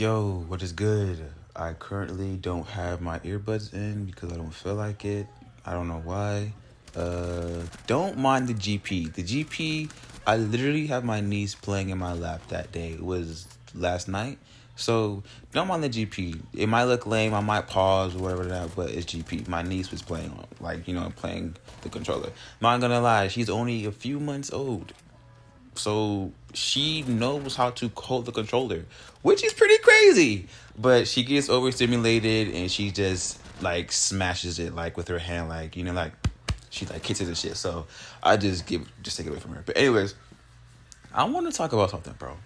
Yo, what is good? I currently don't have my earbuds in because I don't feel like it. I don't know why. Don't mind the GP. The GP, I literally have my niece playing in my lap that day. It was last night. So don't mind the GP. It might look lame. I might pause or whatever that, but it's GP. My niece was playing playing the controller. Not gonna lie, she's only a few months old. So she knows how to hold the controller, which is pretty crazy. But she gets overstimulated and she just like smashes it like with her hand, like she like hits it and shit. So I just take it away from her. But anyways, I want to talk about something, bro.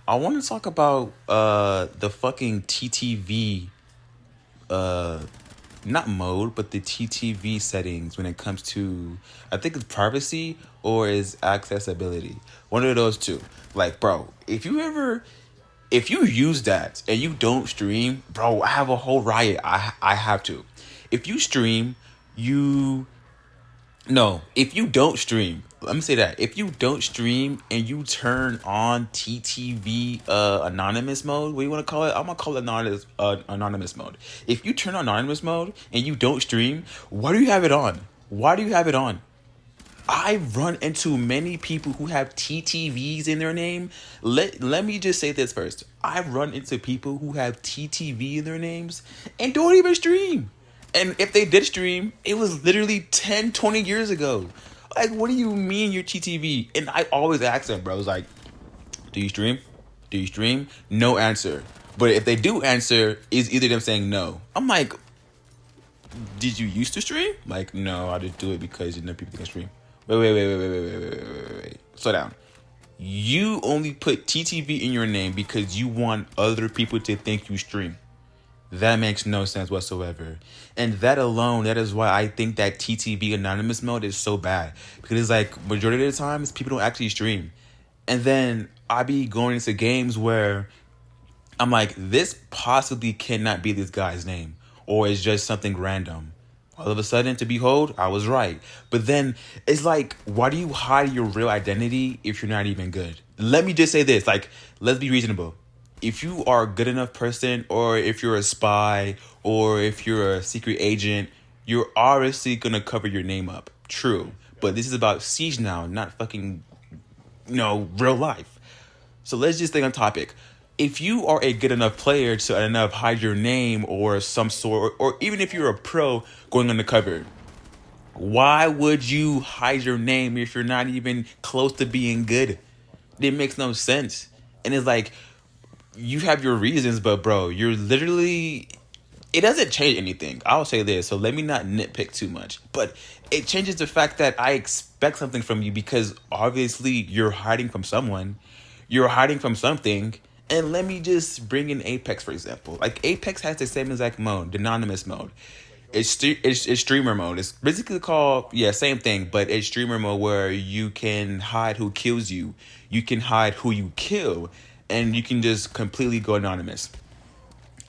I want to talk about the fucking TTV not mode, but the TTV settings when it comes to, I think it's privacy or is accessibility. One of those two. Like, bro, if you use that and you don't stream, bro, I have a whole riot. I have to. If you stream, you no, if you don't stream, let me say that. If you don't stream and you turn on TTV anonymous mode, what do you want to call it? I'm gonna call it anonymous mode. If you turn on anonymous mode and you don't stream, why do you have it on? Why do you have it on? I run into many people who have TTVs in their name. Let me just say this first. I run into people who have TTV in their names and don't even stream. And if they did stream, it was literally 10, 20 years ago. Like, what do you mean you're TTV? And I always ask them, bro. I was like, do you stream? Do you stream? No answer. But if they do answer, it's either them saying no. I'm like, did you used to stream? Like, no, I just do it because people can stream. Wait. Slow down. You only put TTV in your name because you want other people to think you stream. That makes no sense whatsoever. And that alone, that is why I think that TTV anonymous mode is so bad. Because it's like, majority of the times, people don't actually stream. And then I be going into games where I'm like, this possibly cannot be this guy's name. Or it's just something random. All of a sudden, to behold, I was right. But then, it's like, why do you hide your real identity if you're not even good? Let me just say this. Like, let's be reasonable. If you are a good enough person, or if you're a spy, or if you're a secret agent, you're obviously going to cover your name up. True. But this is about Siege now, not fucking, real life. So let's just stay on topic. If you are a good enough player to enough hide your name or some sort, or even if you're a pro going undercover, why would you hide your name if you're not even close to being good? It makes no sense. And it's like, you have your reasons, but bro, you're literally, it doesn't change anything. I'll say this, so let me not nitpick too much. But it changes the fact that I expect something from you because obviously you're hiding from someone. You're hiding from something. And let me just bring in Apex, for example. Like, Apex has the same exact mode, the anonymous mode. It's streamer mode. It's basically called, same thing, but it's streamer mode where you can hide who kills you. You can hide who you kill. And you can just completely go anonymous.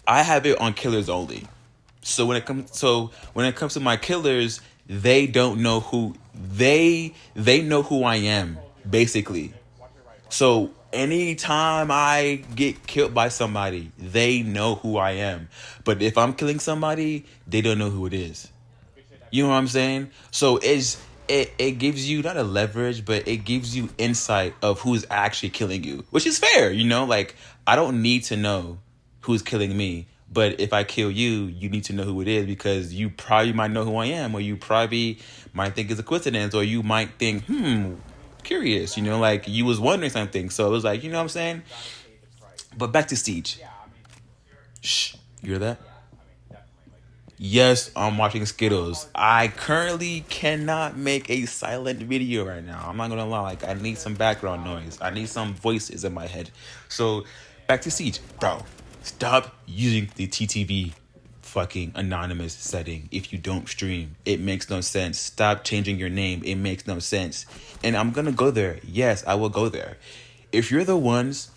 I have it on killers only. So when it comes to my killers, they don't know who they know who I am, basically. So anytime I get killed by somebody, they know who I am. But if I'm killing somebody, they don't know who it is. You know what I'm saying? So it gives you not a leverage, but it gives you insight of who's actually killing you, which is fair. Like, I don't need to know who's killing me. But if I kill you, you need to know who it is because you probably might know who I am, or you probably might think it's a coincidence, or you might think, curious, like you was wondering something. So it was like, you know what I'm saying? But back to Siege. Shh, you hear that? Yes, I'm watching Skittles. I currently cannot make a silent video right now. I'm not gonna lie, like I need some background noise. I need some voices in my head. So back to Siege. Bro, stop using the TTV fucking anonymous setting if you don't stream. It makes no sense. Stop changing your name. It makes no sense. And I'm gonna go there. Yes, I will go there. If you're the ones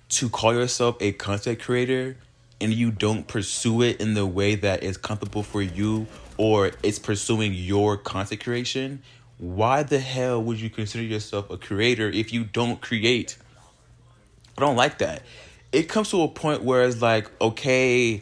to call yourself a content creator and you don't pursue it in the way that is comfortable for you or it's pursuing your content creation, why the hell would you consider yourself a creator if you don't create? I don't like that. it comes to a point where it's like, okay,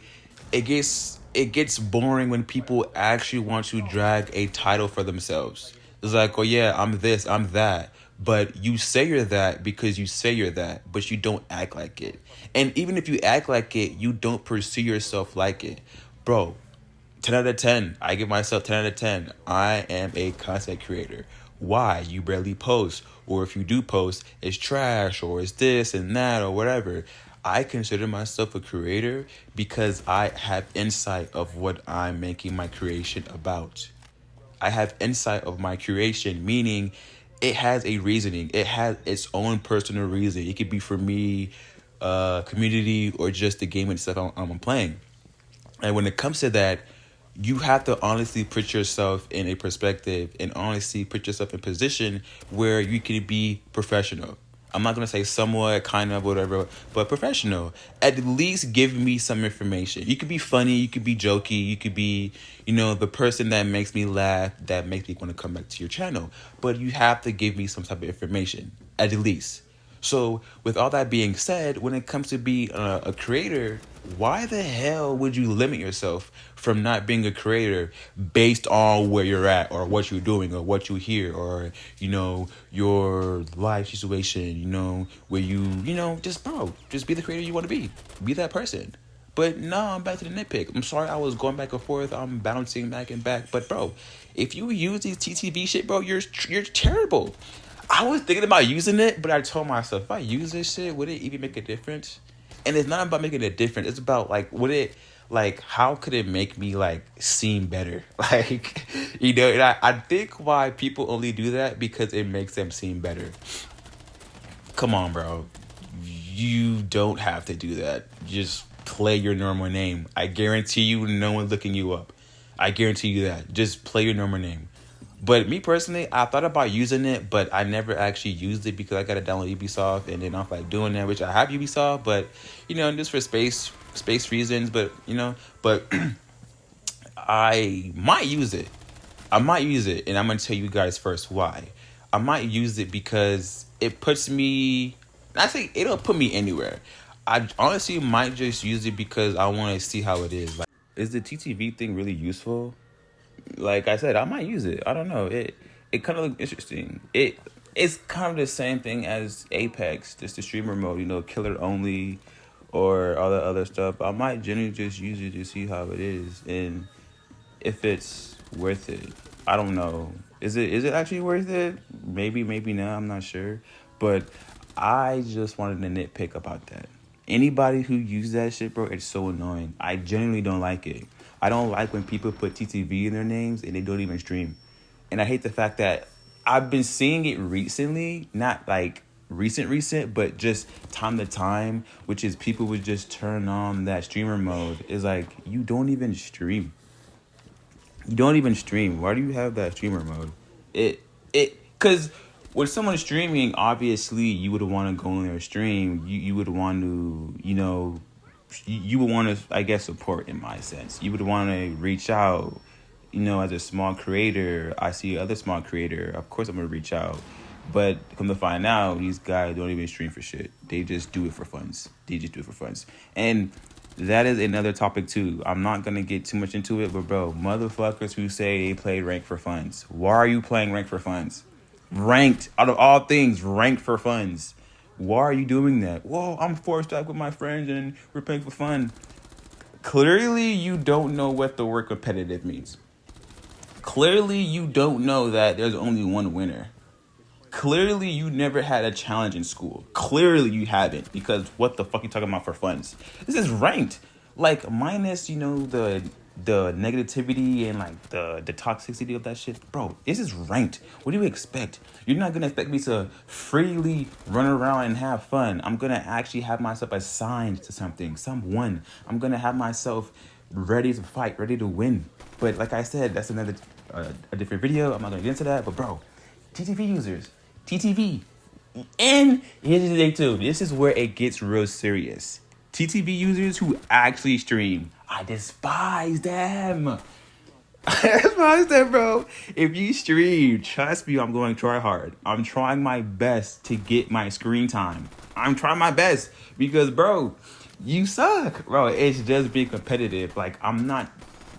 it gets boring when people actually want to drag a title for themselves. It's like, oh yeah, I'm this, I'm that. But you say you're that because you say you're that, but you don't act like it. And even if you act like it, you don't pursue yourself like it. Bro, 10 out of 10. I give myself 10 out of 10. I am a content creator. Why? You barely post. Or if you do post, it's trash or it's this and that or whatever. I consider myself a creator because I have insight of what I'm making my creation about. I have insight of my creation, meaning it has a reasoning. It has its own personal reason. It could be for me, community, or just the game itself I'm playing. And when it comes to that, you have to honestly put yourself in a perspective and honestly put yourself in a position where you can be professional. I'm not gonna say somewhat, kind of, whatever, but professional. At least give me some information. You could be funny, you could be jokey, you could be, the person that makes me laugh, that makes me want to come back to your channel. But you have to give me some type of information, at least. So, with all that being said, when it comes to be a creator, why the hell would you limit yourself from not being a creator based on where you're at or what you're doing or what you hear or, your life situation, where just be the creator you want to be. Be that person. But no, I'm back to the nitpick. I'm sorry I was going back and forth. I'm bouncing back and back. But, bro, if you use these TTV shit, bro, you're terrible. I was thinking about using it, but I told myself, if I use this shit, would it even make a difference? And it's not about making a difference. It's about, how could it make me, seem better? And I think why people only do that because it makes them seem better. Come on, bro. You don't have to do that. Just play your normal name. I guarantee you no one's looking you up. I guarantee you that. Just play your normal name. But me personally, I thought about using it, but I never actually used it because I got to download Ubisoft and then I'm doing that, which I have Ubisoft, but just for space reasons. But but I might use it. And I'm gonna tell you guys first why. I might use it because it puts me. I think it'll put me anywhere. I honestly might just use it because I want to see how it is. Is the TTV thing really useful? Like I said, I might use it. I don't know. It kind of looks interesting. It's kind of the same thing as Apex, just the streamer mode, killer only or all the other stuff. I might generally just use it to see how it is and if it's worth it. I don't know. Is it actually worth it? Maybe not. I'm not sure. But I just wanted to nitpick about that. Anybody who uses that shit, bro, it's so annoying. I genuinely don't like it. I don't like when people put TTV in their names and they don't even stream. And I hate the fact that I've been seeing it recently, not recent, but just time to time, which is people would just turn on that streamer mode. It's you don't even stream. You don't even stream. Why do you have that streamer mode? Because when someone's streaming, obviously you would want to go in their stream. You would want to, you would want to, I guess, support in my sense. You would want to reach out, as a small creator. I see other small creator. Of course, I'm going to reach out. But come to find out, these guys don't even stream for shit. They just do it for funds. And that is another topic too. I'm not going to get too much into it, but bro, motherfuckers who say they play ranked for funds. Why are you playing ranked for funds? Ranked, out of all things, ranked for funds. Why are you doing that? Whoa, I'm forced out with my friends and we're playing for fun. Clearly, you don't know what the word competitive means. Clearly, you don't know that there's only one winner. Clearly, you never had a challenge in school. Clearly, you haven't, because what the fuck you talking about for funds? This is ranked. Minus, the negativity and the toxicity of that shit. Bro, this is ranked. What do you expect? You're not gonna expect me to freely run around and have fun. I'm gonna actually have myself assigned to someone. I'm gonna have myself ready to fight, ready to win. But like I said, that's another a different video. I'm not gonna get into that. But bro, TTV users, TTV, and here's the thing too. This is where it gets real serious. TTV users who actually stream, I despise them. I despise them, bro. If you stream, trust me, I'm going to try hard. I'm trying my best to get my screen time. I'm trying my best because, bro, you suck, bro. It's just being competitive. Like, I'm not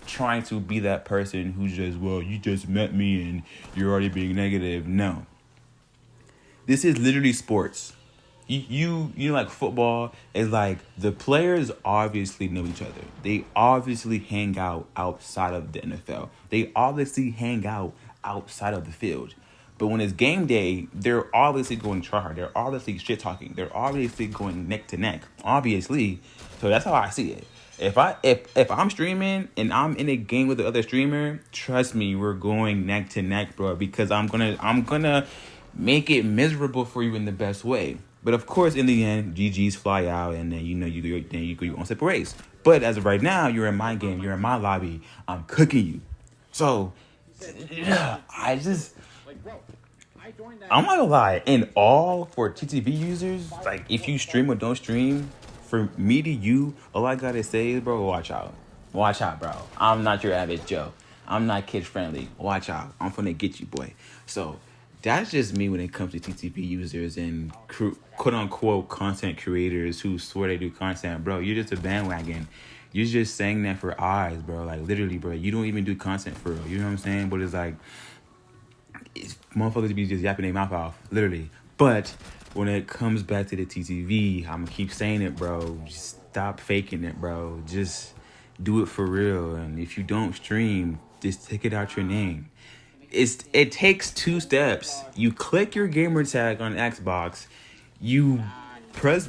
trying to be that person who's just, well, you just met me and you're already being negative. No, this is literally sports. You know, like football is like the players obviously know each other. They obviously hang out outside of the NFL. They obviously hang out outside of the field. But when it's game day, they're obviously going try hard. They're obviously shit talking. They're obviously going neck to neck. Obviously, so that's how I see it. If I'm streaming and I'm in a game with the other streamer, trust me, we're going neck to neck, bro. Because I'm gonna make it miserable for you in the best way. But of course, in the end, GGs fly out, and then you go your own separate ways. But as of right now, you're in my game, you're in my lobby. I'm cooking you. So, yeah, I'm not gonna lie. In all for TTV users, like if you stream or don't stream, for me to you, all I gotta say is, bro, watch out. Watch out, bro. I'm not your average Joe. I'm not kid friendly. Watch out. I'm finna get you, boy. So that's just me when it comes to TTV users and quote unquote content creators who swear they do content, bro. You're just a bandwagon. You're just saying that for eyes, bro. Like literally, bro. You don't even do content for real. You know what I'm saying? But it's like, motherfuckers be just yapping their mouth off, literally. But when it comes back to the TTV, I'm gonna keep saying it, bro. Just stop faking it, bro. Just do it for real. And if you don't stream, just take it out your name. It takes 2 steps. You click your gamer tag on Xbox. You press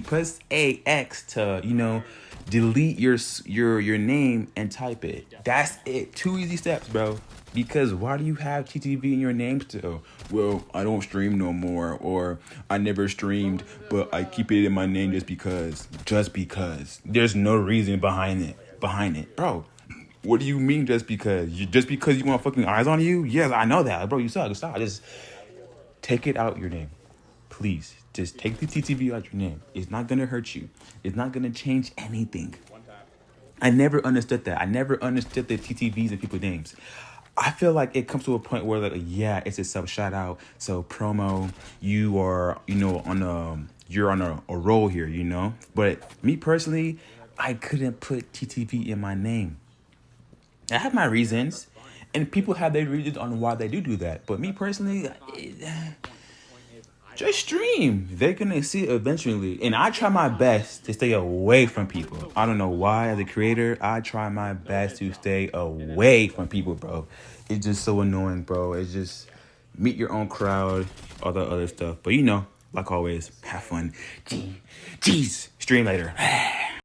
press AX to, delete your name and type it. That's it. 2 easy steps, bro. Because why do you have TTV in your name still? Well, I don't stream no more, or I never streamed, but I keep it in my name just because. Just because. There's no reason behind it, bro. What do you mean just because? Just because you want fucking eyes on you? Yes, I know that. Bro, you suck. Stop. Just take it out your name. Please. Just take the TTV out your name. It's not going to hurt you. It's not going to change anything. I never understood that. I never understood the TTVs in people's names. I feel like it comes to a point where, like, yeah, it's a sub shout out. So promo, you are, you're on a roll here, But me personally, I couldn't put TTV in my name. I have my reasons, and people have their reasons on why they do that. But me personally, just stream. They're gonna see it eventually. And I try my best to stay away from people. I don't know why, as a creator, I try my best to stay away from people, bro. It's just so annoying, bro. It's just meet your own crowd, all the other stuff. But like always, have fun. Jeez, stream later.